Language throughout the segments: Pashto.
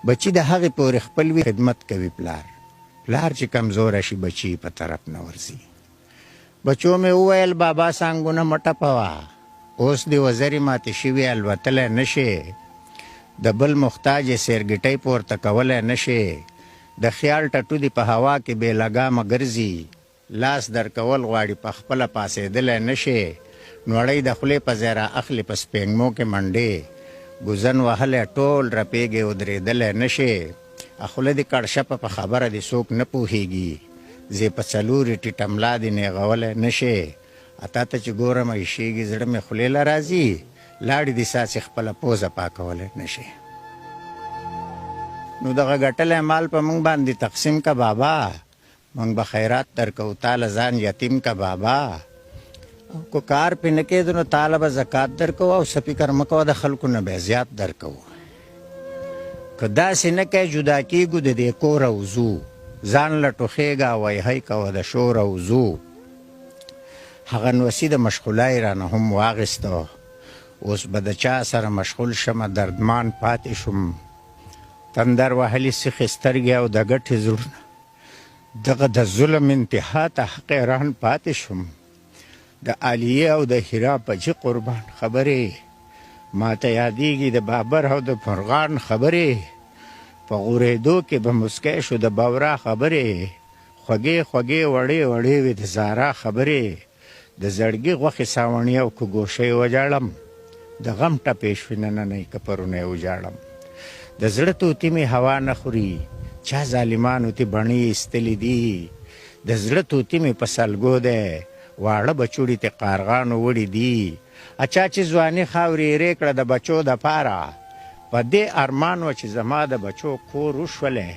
بچی د هغې پورې خپل وي خدمت کوي پلار چې کمزوره شي بچی په طرف نه ورځي. بچو مې وویل بابا سانګونه مه ټپوه، اوس دې وزرې ماتې شوي الوتلی نه شې، د بل محتاج یې سیرګټۍ پورته کولی نه شې، د خیال ټټو دې په هوا کې بې لګامه ګرځي، لاس درکول غواړي په خپله پاسېدلی نه شې، نوړۍ د خولې په ځای را اخلي په سپېږمو کې منډې، ګوزن وهلی ټول رپېږې ودرېدلی نه شې، خوله دې کړشپه په خبره دې څوک نه پوهېږي، زه په څلورې ټیټه ملا دې نیغولی نه شې، اتا ته چې ګورم ایشېږي زړه مې خولې له راځي، لاړې دې ساسې خپله پوزه پاکولی نه شې. نو دغه ګټلی مال په موږ باندې تقسیم که بابا، موږ به خیرات درکو تاله ځان یتیم که بابا، کو کار پې نه کېدو نو تاله به زکات درکو او څه فکر مه کوه د خلکو نه به زیات درکو. که داسې نه کوې جدا کېږو د دې کوره وځو، ځان له ټوخېږه ویهی کوه د شوره وځو. هغه نوسي د مشغولۍ رانه هم واخیسته، اوس به د چا سره مشغول شمه دردمان پاتې شوم، تندر وهلي سیخې سترګې او د ګټې زړونه، دغه د ظلم انتها ته حقیران پاتې شوم. د عالیې او د هیرا پجې قربان خبرې ما ته یادېږي د بابر او د مرغان خبرې، په غورېدو کې به مسکی شو د بورا خبرې، خوږې خوږې وړې وړې وې د زارا خبرې، د زړګي غوښې ساوڼي او که ګوشۍ وجاړم، د غم ټپې شوې نننۍ که پرونی وجاړم. د زړه طوطي مې هوا نه خوري، چا ظالمانو تې بڼې ایستلې دي، د زړه طوطي مې په سلګو دی، واړه بچوړي تې قارغانو وړي دي، اچا چې ځواني خاورې ایرې کړه د بچو دپاره، په دې ارمان وه چې زما د بچو کور وشولی،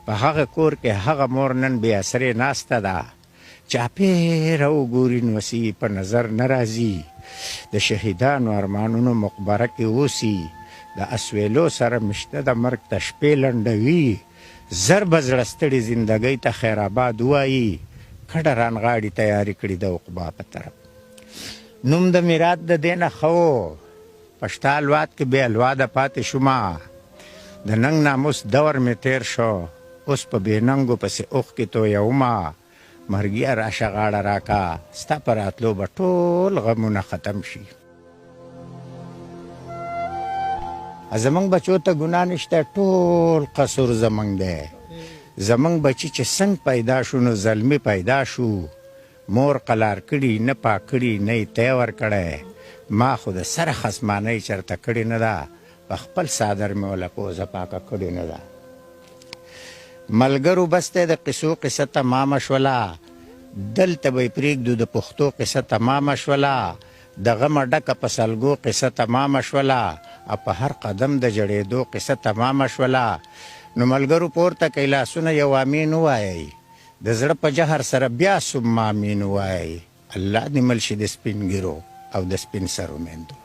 په هغه کور کې هغه مور نن بې اسرې ناسته ده، چاپېره وګوري نوسي په نظر نه راځي، د شهیدانو ارمانونو مقبره کې اوسي، د اسویلو سره مشته د مرګ ته شپې لنډوي، زر به زړه ستړي زندګۍ ته خیر آباد ووایي، کډه رانغاړي تیارې کړي د عقبا په طرف. نوم د میرات د دې نه ښه و، په شته الوات کې بې الواده پاتې شومه، د ننګ ناموس دور مې تېر شو، اوس په بې ننګو پسې اوښکې تویومه، مرګیه راشه غاړه راکه، ستا په راتلو به ټول غمونه ختم شي. زمونږ بچو ته ګناه نشته، ټول قصور زمونږ دی، زمونږ بچي چې څنګه پیدا شو نو زلمي پیدا شو، مور قلار کړي نه پاک کړي نه یې تی ورکړی، ما خو د سره خصمانۍ چرته کړې نه ده، په خپل څادر مې وله پوزه پاکه کړې نه ده. ملګرو بس دی د قصو قصه تمامه شوله، دلته به یې پرېږدو د پښتو قصه تمامه شوله، د غمه ډکه په سلګو قصه تمامه شوله، او په هر قدم د جړېدو قصه تمامه شوله. نو ملګرو پورته کئ لاسونه یو امین ووایئ، د زړه په جهر سره بیا ثم امین ووایئ، الله دې مل شي د سپین ږیرو او د سپین سرو میندو.